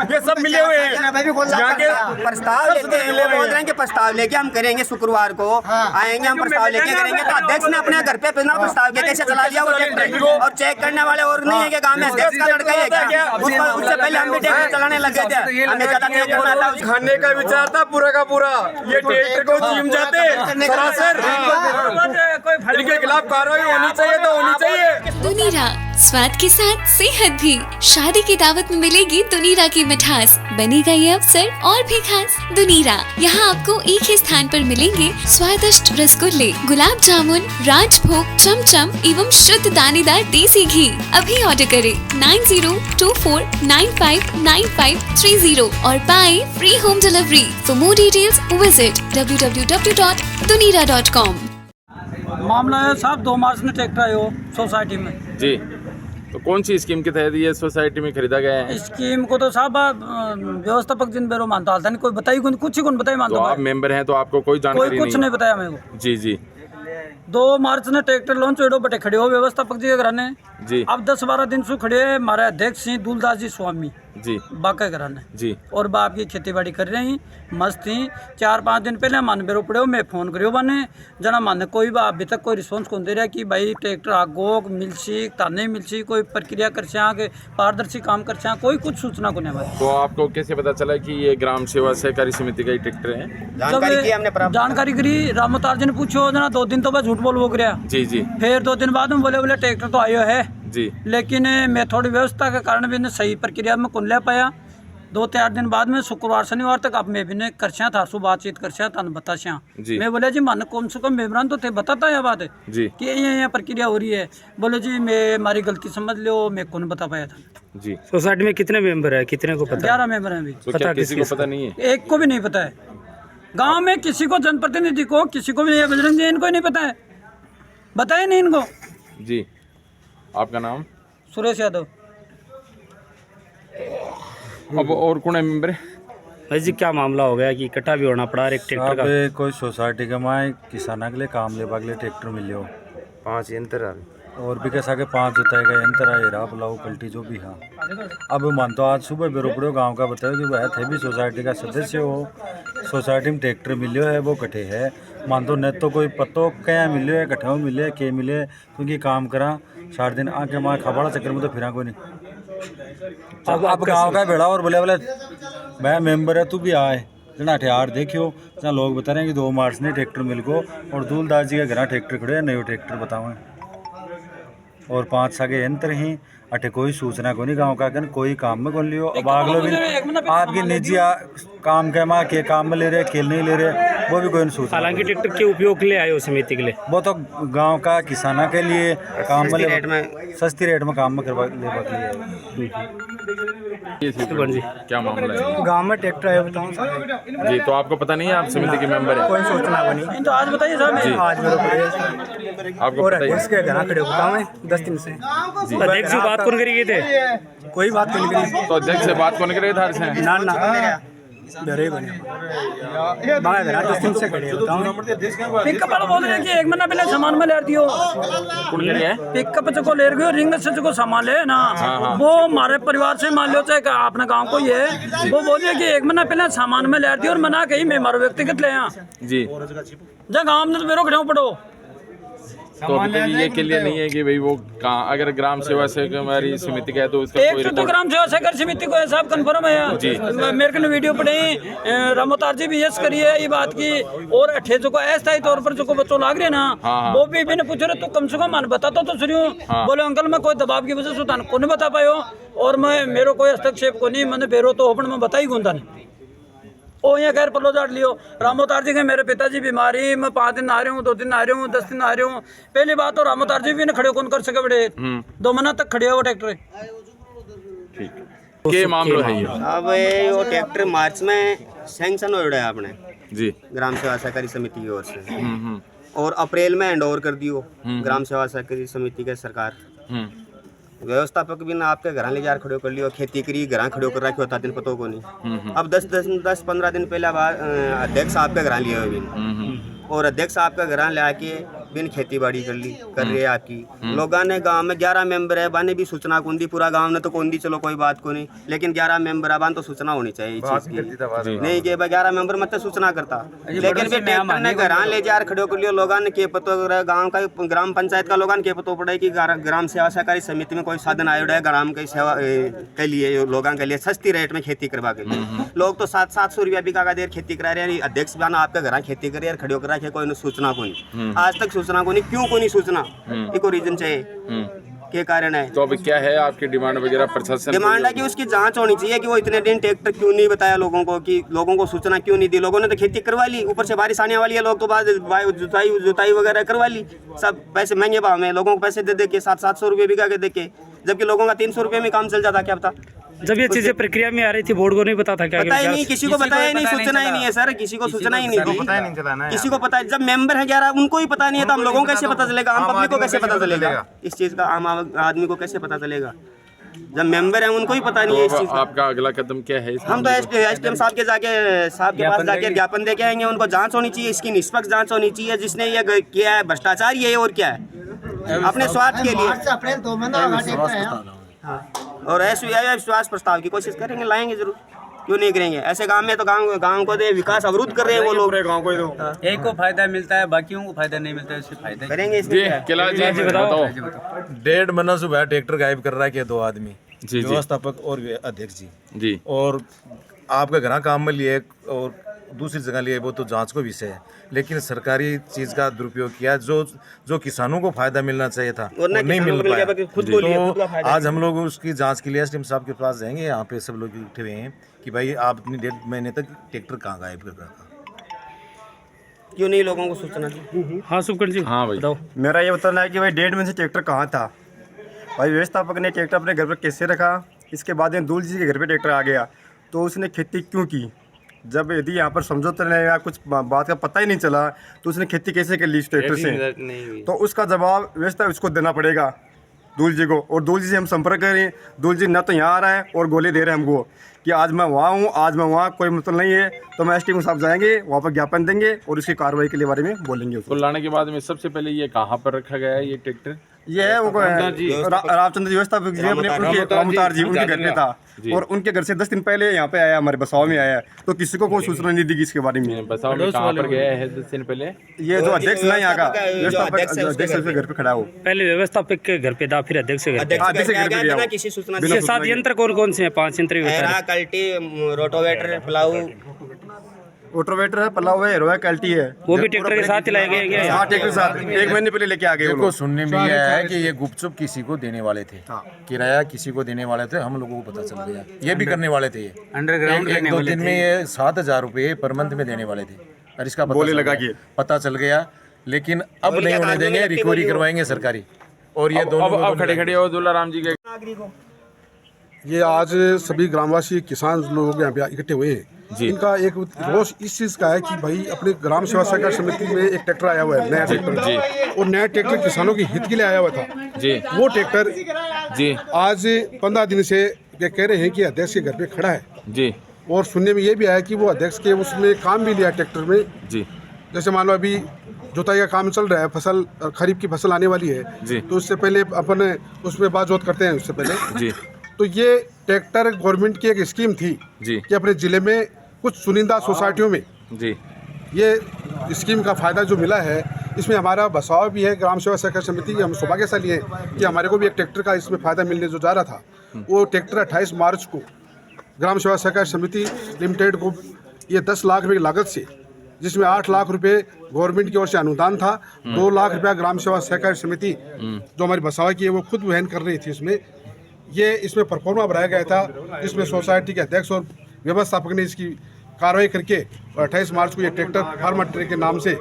ये सब मिले हुए हैं प्रस्ताव लेके हम करेंगे शुक्रवार को आएंगे, हम प्रस्ताव लेके करेंगे। तो अध्यक्ष ने अपने घर पे प्रस्ताव के कैसे चला दिया वो ट्रैक्टर, और चेक करने वाले और नहीं है कि गांव में अध्यक्ष का लड़का है क्या? उससे पहले हम भी ट्रैक्टर चलाने लगे थे, हमें ज्यादा चेक करना था। खाने का विचार था पूरा का पूरा, ये ट्रैक्टर को जिम जाते सरासर इनके खिलाफ कार्रवाई होनी चाहिए तो होनी चाहिए। दुनीरा, स्वाद के साथ सेहत भी। शादी की दावत में मिलेगी दुनीरा की मिठास, बनेगा ये अवसर और भी खास। दुनीरा, यहाँ आपको एक ही स्थान पर मिलेंगे स्वादिष्ट रसगुल्ले, गुलाब जामुन, राजभोग, चमचम एवं शुद्ध दानेदार देसी घी। अभी ऑर्डर करें 9024959530 और पाएं free home delivery. For more details visit www.dunira.com। मामला है साहब, 2 मार्च में ट्रैक्टर आयो सोसाइटी में जी। तो कौन सी स्कीम के तहत ये सोसाइटी में खरीदा गया है? स्कीम को तो साहब व्यवस्थापक जिन बेरो मानता हालता नहीं, कोई बताई कुछ ही कौन बताई मानता। तो आप मेंबर हैं तो आपको कोई जानकारी कुछ नहीं बताया मेरे को। जी जी। 2 मार्च ने ट्रैक्टर लॉन्च एडो बटे खड़े हो व्यवस्थापक जी के घराने जी। अब 10-12 दिन से खड़े है हमारे अध्यक्ष सिंह दूलदास जी स्वामी जी बाका घराने जी। और बाप की खेती बाड़ी कर रही मस्त थी। 4-5 दिन पहले मन बेरो पड़े मैं फोन करियो बने जना मन कोई बा अभी तक कोई रिस्पॉन्स कौन दे रहा कि भाई ट्रैक्टर आगो मिलसी ताने मिलसी कोई प्रक्रिया कर के पारदर्शी काम कर कोई कुछ सूचना को नहीं भाई। तो आपको कैसे पता चला कि ये ग्राम सेवा सहकारी समिति का ही ट्रैक्टर है? जानकारी करी रामोतार जी ने पूछो जना 2 दिन तो बस झूठ बोल गया जी जी। फिर 2 दिन बाद में बोले ट्रैक्टर तो आयो है जी, लेकिन मैं थोड़ी व्यवस्था के कारण भी सही प्रक्रिया में कौन ले पाया। 2-4 दिन बाद में शुक्रवार शनिवार तक अब मैं भी ने करछा था सु बातचीत करछा तन बताशा मैं बोले जी मन कम से कम मेमरान तो थे बताता है बात जी कि ये प्रक्रिया हो रही है। बोले जी मैं हमारी गलती समझ लो मैं कौन बता पाया था जी। सोसाइटी में कितने मेंबर है, कितने को पता? 11 मेंबर हैं अभी। तो क्या किसी को पता नहीं है? एक को भी नहीं पता है गाँव में, किसी को जनप्रतिनिधि को किसी को भी नहीं है। बजरंग जी इनको ही नहीं पता है, बताए नहीं इनको। जी। आपका नाम? सुरेश यादव। अब और कौन है मेंबर? भाई जी क्या मामला हो गया कि इकट्ठा भी होना पड़ा एक ट्रैक्टर का? कोई सोसाइटी के माए किसाना के लिए काम लेवा के लिए ट्रैक्टर मिले 5 यंत्र और भी कैसा के 5 जोताई का यंत्र है हीरा बुलाऊ पलटी जो भी। हाँ अब मान तो आज सुबह बेरोपड़ो गांव का बताओ कि वह थे भी सोसाइटी का सदस्य हो, सोसाइटी में ट्रैक्टर मिले है वो कटे है मान तो न तो कोई पतो क्या मिले है कटे मिले के मिले क्योंकि काम करा 4 दिन आके माँ खबाड़ा चक्कर में तो फिरा कोई नहीं। अब गाँव का बेड़ा और बोले मैं मेंबर है तू भी आए जना हथियार देखियो जहाँ लोग बता रहे हैं कि 2 मार्च ने ट्रैक्टर मिल को और दूलदास जी के घर ट्रैक्टर खड़े नए ट्रैक्टर बताओ और 5 सागे यंत्र ही अटे कोई सूचना को नहीं गाँव का कोई काम में कौन लियो। अब अगलो भी आपकी निजी काम के माँ के काम में ले रहे खेल नहीं ले रहे वो भी कोई नहीं सूचना। हालांकि ट्रैक्टर के उपयोग के लिए आए हो समिति के लिए, वो तो गांव का किसाना के लिए काम में सस्ती रेट में काम में करवा ले जी। क्या मामला है? गांव में ट्रैक्टर है बताऊं जी। तो आपको पता नहीं है आप समिति के मेंबर है? कोई सूचना बनी तो आज बताइए साहब आज मेरे आपको और पता ही इसके घर खड़े बताऊं 10 दिन से अध्यक्ष से बात कौन करी थे? कोई बात नहीं करी। तो अध्यक्ष से बात कौन करे था? ना बेरे बने बाहर घर 10 दिन से खड़े बताऊं। पिकअप वाला बोल रहे हैं कि 1 महीना पहले सामान में ले दियो पिकअप जो ले गयो रिंग से जो सामान ले ना वो हमारे परिवार से मान लो चाहे अपने गांव को ही है वो बोलिए कि 1 महीना पहले सामान में ले दियो और मना कही मैं मारो व्यक्तिगत ले जी। जब गाँव में तो बेरो खड़े पड़ो तो ये क्लियर नहीं है कि भाई वो अगर ग्राम सेवा से हमारी समिति का है तो उसका कोई तो ग्राम सेवा सहकारी समिति को साहब कन्फर्म है जी। मेरे को वीडियो पढ़े रामोतार जी भी यस करिए ये बात की और अठे जो को अस्थायी तौर पर जो को बच्चों लाग रहे ना वो भी मैंने पूछ रहे तो कम से कम मन बताता तो सुनियो। बोले अंकल मैं कोई दबाव की वजह से को नहीं बता पायो और मैं मेरे कोई हस्तक्षेप को नहीं मैंने बेरो तो ओपन में बताई गुंदा ओ यहाँ खैर पल्लो जाट लियो। रामोतार जी के मेरे पिताजी बीमारी मैं 5 दिन आ रहे हूँ 2 दिन आ रहे हूँ 10 दिन आ रहे हूँ। पहली बात तो रामोतार जी भी ने खड़े कौन कर सके बड़े 2 महीना तक खड़े हो ट्रैक्टर। ठीक के मामला है ये? अब वो ट्रैक्टर मार्च में सैंक्शन हो रहा है आपने जी ग्राम सेवा सहकारी समिति की ओर से और अप्रैल में हैंड ओवर कर दियो ग्राम सेवा सहकारी समिति के सरकार। व्यवस्थापक भी ना आपके घर ले जा खड़ो कर लियो खेती करी घर खड़ो कर रखी होता दिन पतो को नहीं। अब 10-15 दिन पहले अध्यक्ष आपके घर लिए और अध्यक्ष आपका घर ले आके बिन खेती बाड़ी कर ली कर रही है आपकी लोगों ने गांव में 11 मेंबर है बाने भी सूचना कौन दी पूरा गांव ने तो कौन दी चलो कोई बात को नहीं लेकिन 11 मेंबर है बान तो सूचना होनी चाहिए इस चीज की नहीं कि 11 मेंबर मत सूचना करता लेकिन भी ट्रैक्टर ने घर ले जा खड़े कर लियो लोगों ने के पतो गांव का ग्राम पंचायत का लोगों ने के पतो पड़े कि ग्राम सेवा सहकारी समिति में कोई साधन आयोड है ग्राम की सेवा के लिए लोगों के लिए सस्ती रेट में खेती करवा के लिए लोग तो 700 रुपया भी का देर खेती करा रहे हैं अध्यक्ष बना आपके घर खेती करे यार खड़े करा के कोई सूचना को नहीं आज तक सूचना को नहीं क्यों को नहीं सूचना इको रीजन चाहिए के कारण है। तो अभी क्या है आपकी डिमांड वगैरह प्रशासन डिमांड है कि उसकी जांच होनी चाहिए कि वो इतने दिन ट्रैक्टर क्यों नहीं बताया लोगों को कि लोगों को सूचना क्यों नहीं दी लोगों ने तो खेती करवा ली ऊपर से बारिश आने वाली है लोग तो बाद जुताई वगैरह करवा ली सब पैसे महंगे भाव में लोगों को पैसे दे के 700 रुपये बिका के दे के जबकि लोगों का 300 रुपये में काम चल जाता क्या पता। जब ये चीजें प्रक्रिया में आ रही थी बोर्ड को नहीं पता था क्या पता ही नहीं किसी को बताया नहीं सूचना ही नहीं है सर किसी को सूचना ही नहीं दी किसी को पता है जब मेंबर है 11 उनको ही पता नहीं है तो हम लोगों को कैसे पता चलेगा आम पब्लिक को कैसे पता चलेगा इस चीज का आम आदमी को कैसे पता चलेगा जब मेंबर है उनको ही पता नहीं है इस चीज का। आपका अगला कदम क्या है? हम तो एसडीएम साहब के पास जाके ज्ञापन दे के आएंगे उनको जांच होनी चाहिए इसकी निष्पक्ष जांच होनी चाहिए जिसने ये किया है भ्रष्टाचार ये और क्या है अपने स्वार्थ के लिए और ऐसे विश्वास प्रस्ताव की कोशिश करेंगे लाएंगे जरूर क्यों नहीं करेंगे ऐसे गांव में तो गांव को दे विकास अवरुद्ध कर रहे हैं वो लोग गांव को तो एक को फायदा मिलता है बाकियों को फायदा नहीं मिलता है इससे फायदा करेंगे जी बताओ 1.5 महीना सुबह ट्रैक्टर गायब कर रहा है कि 2 आदमी व्यवस्थापक और अध्यक्ष जी और आपका घर काम में लिए और दूसरी जगह लिए वो तो जांच को विषय है लेकिन सरकारी चीज का दुरुपयोग किया जो किसानों को फायदा मिलना चाहिए था वो नहीं मिल पाया तो आज हम लोग उसकी जांच के लिए एसडीएम साहब के पास जाएंगे यहाँ पे सब लोग उठे हुए हैं कि भाई आप अपनी 1.5 महीने तक ट्रैक्टर कहाँ गायब कर रहा था क्यों नहीं लोगों को सूचना दी। हाँ सुखकर जी हाँ भाई बताओ। मेरा ये बताना है कि भाई 1.5 महीने से ट्रैक्टर कहाँ था भाई व्यवस्थापक ने ट्रैक्टर अपने घर पर कैसे रखा इसके बाद में दूल जी के घर पे ट्रैक्टर आ गया तो उसने खेती क्यों की जब यदि यहाँ पर समझौता रहेगा कुछ बात का पता ही नहीं चला तो उसने खेती कैसे कर ली इस ट्रैक्टर से तो उसका जवाब व्यवस्था उसको देना पड़ेगा दूल जी को और दूल जी से हम संपर्क करें दूल जी ना तो यहाँ आ रहा है और गोली दे रहे हैं हमको कि आज मैं वहाँ हूँ आज मैं वहाँ कोई मतलब नहीं है तो मैं एसडीएम साहब जाएंगे वहाँ पर ज्ञापन देंगे और उसकी कार्रवाई के लिए बारे में बोलेंगे उसको लाने के बाद में सबसे पहले ये कहाँ पर रखा गया है ये ट्रैक्टर ये है वो रामचंद्र जी व्यवस्थापक जी अपने उनके रामतार जी उनके घर पे था और उनके घर से 10 दिन पहले यहाँ पे आया हमारे बसाव में आया तो किसी को कोई सूचना नहीं दी इसके बारे में। बसाव में कहाँ पर गया है 10 दिन पहले? ये जो अध्यक्ष ना यहाँ का व्यवस्थापक अध्यक्ष के घर पे खड़ा हो पहले व्यवस्थापक के घर पे था फिर अध्यक्ष के घर पे किसी सूचना इसके साथ यंत्र कौन से हैं 5 यंत्र कल्टी रोटोवेटर प्लाऊ रोटोवेटर है पलाव है रोया क्वालिटी है वो भी ट्रैक्टर के साथ लाए गए क्या? हाँ ट्रैक्टर के साथ 1 महीने पहले लेके आ गए देखो सुनने में यह है कि ये गुपचुप किसी को देने वाले थे किराया किसी को देने वाले थे हम लोगों को पता चल गया ये भी करने वाले थे ये अंडरग्राउंड 1-2 दिन में ये 7,000 रुपये पर मंथ में देने वाले थे और इसका पता चल गया लेकिन अब नहीं होने देंगे रिकवरी करवाएंगे सरकारी और ये दोनों खड़े और दुलाराम जी के ये आज सभी ग्रामवासी किसान लोग यहाँ पे इकट्ठे हुए हैं इनका एक रोष इस चीज़ का है कि भाई अपने ग्राम सेवा सहकारी समिति में एक ट्रैक्टर आया हुआ है नया ट्रैक्टर और नया ट्रैक्टर किसानों के हित के लिए आया हुआ था वो ट्रैक्टर आज 15 दिन से ये कह रहे हैं कि अध्यक्ष के घर पे खड़ा है और सुनने में ये भी आया कि वो अध्यक्ष के उसमें काम भी लिया ट्रैक्टर में जैसे मान लो अभी जुताई का काम चल रहा है फसल खरीफ की फसल आने वाली है तो उससे पहले अपन उसमें बातचीत करते हैं उससे पहले तो ये ट्रैक्टर गवर्नमेंट की एक स्कीम थी कि अपने ज़िले में कुछ चुनिंदा सोसाइटियों में ये स्कीम का फ़ायदा जो मिला है इसमें हमारा बसाव भी है ग्राम सेवा सहकारी समिति हम सौभाग्यशाली हैं कि हमारे को भी एक ट्रैक्टर का इसमें फ़ायदा मिलने जो जा रहा था वो ट्रैक्टर 28 मार्च को ग्राम सेवा सहकारी समिति लिमिटेड को ये 10 लाख रुपये की लागत से जिसमें 8 लाख रुपये गवर्नमेंट की ओर से अनुदान था 2 लाख रुपया ग्राम सेवा सहकारी समिति जो हमारी बसाव की है वो खुद वहन कर रही थी इसमें परफॉर्मा बनाया गया था जिसमें सोसाइटी के अध्यक्ष और व्यवस्थापक ने इसकी कार्रवाई करके 28 मार्च को ये ट्रैक्टर फार्मर ट्रैक के नाम से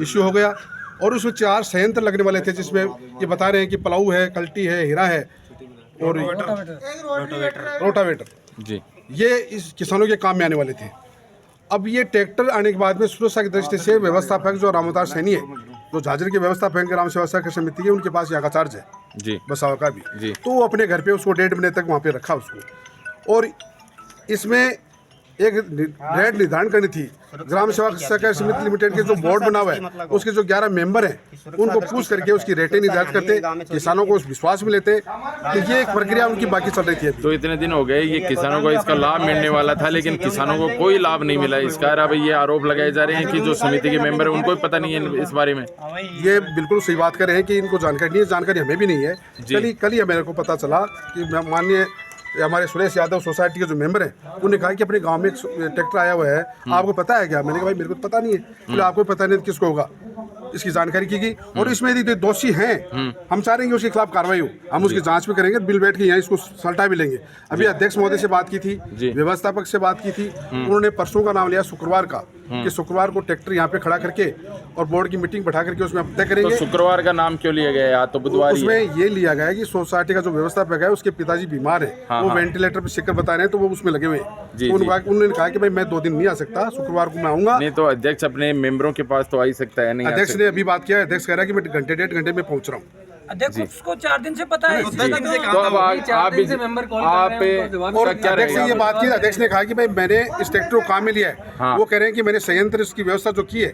इश्यू हो गया और उसमें 4 संयंत्र लगने वाले थे जिसमें ये बता रहे हैं कि प्लाऊ है कल्टी है हीरा है और रोटावेटर ये इस किसानों के काम में आने वाले थे। अब ये ट्रैक्टर आने के बाद में सुरक्षा की दृष्टि से व्यवस्थापक जो रामोदार सैनी है जो झाझर के व्यवस्थापक ग्राम सेवा सहकारी समिति है उनके पास यहाँ का चार्ज है बसाव का भी तो वो अपने घर पे उसको 1.5 महीने तक वहाँ पे रखा उसको और इसमें एक रेट निर्धारण करनी थी। ग्राम सेवा सहकारी समिति लिमिटेड के जो बोर्ड बना हुआ है उसके जो 11 मेंबर हैं उनको पूछ करके उसकी रेटें निर्धारित करते, किसानों को विश्वास में लेते। तो ये एक प्रक्रिया उनकी बाकी चल रही थी। तो इतने दिन हो गए ये किसानों को इसका लाभ मिलने वाला था, लेकिन किसानों को कोई लाभ नहीं मिला। इसका अब ये आरोप लगाए जा रहे हैं कि जो समिति के मेंबर है उनको भी पता नहीं है इस बारे में। ये बिल्कुल सही बात कर रहे हैं कि इनको जानकारी नहीं है, जानकारी हमें भी नहीं है। कल ही मेरे को पता चला कि माननीय हमारे सुरेश यादव सोसाइटी के जो मेंबर हैं उन्होंने कहा कि अपने गांव में एक ट्रैक्टर आया हुआ है, आपको पता है क्या? मैंने कहा भाई मेरे को तो पता नहीं है। बोले आपको पता नहीं तो किसको होगा? इसकी जानकारी की गई और इसमें यदि दोषी हैं हम चाह रहे हैं उसके खिलाफ कार्रवाई हो, हम उसकी जांच भी करेंगे, बिल बैठ के यहाँ इसको सल्टा भी लेंगे। अभी अध्यक्ष महोदय से बात की थी, व्यवस्थापक से बात की थी, उन्होंने परसों का नाम लिया शुक्रवार का कि शुक्रवार को ट्रैक्टर यहाँ पे खड़ा करके और बोर्ड की मीटिंग बैठा करके उसमें तय करेंगे। तो शुक्रवार का नाम क्यों लिया गया? या तो बुधवार उसमें ये लिया गया है कि सोसाइटी का जो व्यवस्थापक है उसके पिताजी बीमार है, वो वेंटिलेटर पे शिक्कर बता रहे हैं, तो वो उसमें लगे हुए हैं। उन्होंने कहा कि भाई मैं 2 दिन नहीं आ सकता, शुक्रवार को मैं आऊंगा। नहीं तो अध्यक्ष अपने मेंबरों के पास तो आ ही सकता है। नहीं अध्यक्ष ने अभी बात किया, अध्यक्ष कह रहा है कि मैं घंटे 1.5 घंटे में पहुंच रहा हूँ। अध्यक्ष उसको 4 दिन से पता है। तो अब आप अध्यक्ष ने ये बात की, अध्यक्ष ने कहा कि भाई मैंने इस ट्रैक्टर को काम में लिया है। वो कह रहे हैं कि मैंने संयंत्र इसकी व्यवस्था जो की है,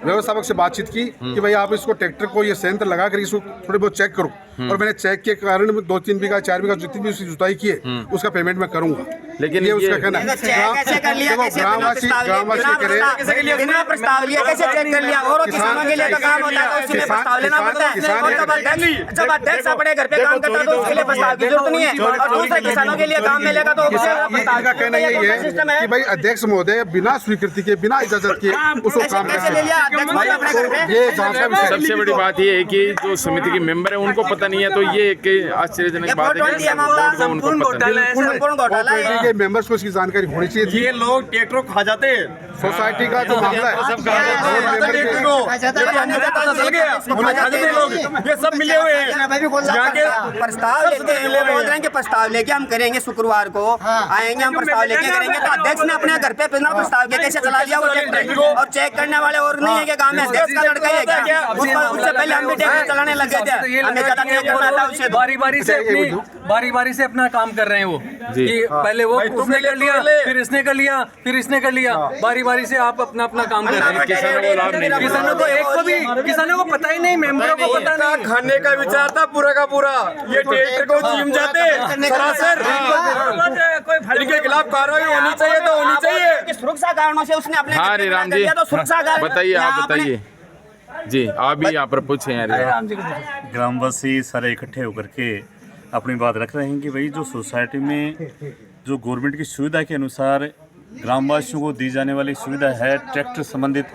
व्यवस्थापक से बातचीत की कि भाई आप इसको ट्रैक्टर को ये संयंत्र लगा कर इसको थोड़े बहुत चेक करो, और मैंने चेक के कारण 2-3 बीघा 4 बीघा जितनी भी उसकी जुताई की है उसका पेमेंट मैं करूंगा। लेकिन ये उसका कहना है। ग्रामवासी कह रहे हैं बिना प्रस्ताव लिए कैसे चेक कर लिया? और किसानों के लिए तो काम होता है तो उसमें प्रस्ताव लेना पड़ता है। जब अध्यक्ष अपने घर पे काम करता है तो उसके लिए प्रस्ताव की जरूरत नहीं है, और दूसरे किसानों के लिए काम मिलेगा तो इनका कहना यही है कि भाई अध्यक्ष महोदय बिना स्वीकृति के, बिना इजाजत के उसको काम कैसे ले लिया अध्यक्ष भाई अपने घर पे? ये जांच का विषय। सबसे बड़ी बात ये है कि जो समिति के मेंबर है उनको पता नहीं है, तो ये एक आश्चर्यजनक बात है कि संपूर्ण घोटाला है, संपूर्ण घोटाला है। के मेंबर्स को इसकी जानकारी होनी चाहिए थी। ये लोग ट्रैक्टर खा जाते हैं। सोसाइटी का जो मामला है ये सब मिले हुए हैं। प्रस्ताव लेके वो बोल रहे हैं कि प्रस्ताव लेके हम करेंगे, शुक्रवार को आएंगे, हम प्रस्ताव लेके करेंगे। तो अध्यक्ष ने अपने घर पे बिना प्रस्ताव के कैसे चला दिया वो ट्रैक्टर? और चेक करने वाले और नहीं है कि गांव में अध्यक्ष का लड़का ही है क्या? उससे पहले हम भी ट्रैक्टर चलाने लग गए थे, हमें ज्यादा चेक करना था उससे। बारी से अपना काम कर रहे हैं वो कि पहले वो उसने कर लिया, फिर इसने कर लिया, फिर इसने कर लिया। बारी से आप अपना काम कर रहे हैं। किसानों को लाभ नहीं मिला। किसानों को पता ही नहीं, मेंबरों को पता नहीं। खाने का विचार था पूरा का पूरा। ये ट्रैक्टर को जिम जाते सरासर इनके खिलाफ कार्रवाई होनी चाहिए तो होनी चाहिए। सुरक्षा कारणों से उसने अपने हाँ रे राम जी, तो सुरक्षा कारण बताइए, आप बताइए जी, आप भी यहाँ पर पूछे यार। ग्रामवासी सारे इकट्ठे होकर के अपनी बात रख रहे हैं कि भाई जो सोसाइटी में जो गवर्नमेंट की सुविधा के अनुसार ग्रामवासियों को दी जाने वाली सुविधा है ट्रैक्टर संबंधित,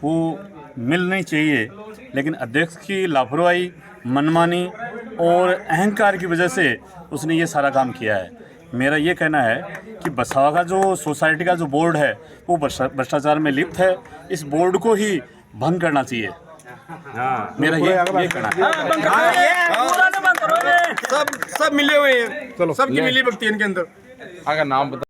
वो मिलनी चाहिए, लेकिन अध्यक्ष की लापरवाही, मनमानी और अहंकार की वजह से उसने ये सारा काम किया है। मेरा ये कहना है कि बसावा का जो सोसाइटी का जो बोर्ड है वो भ्रष्टाचार में लिप्त है, इस बोर्ड को ही भंग करना चाहिए। मेरा ये कहना है। सब मिले हुए हैं, सबकी मिली भगती इनके अंदर। अगर नाम बता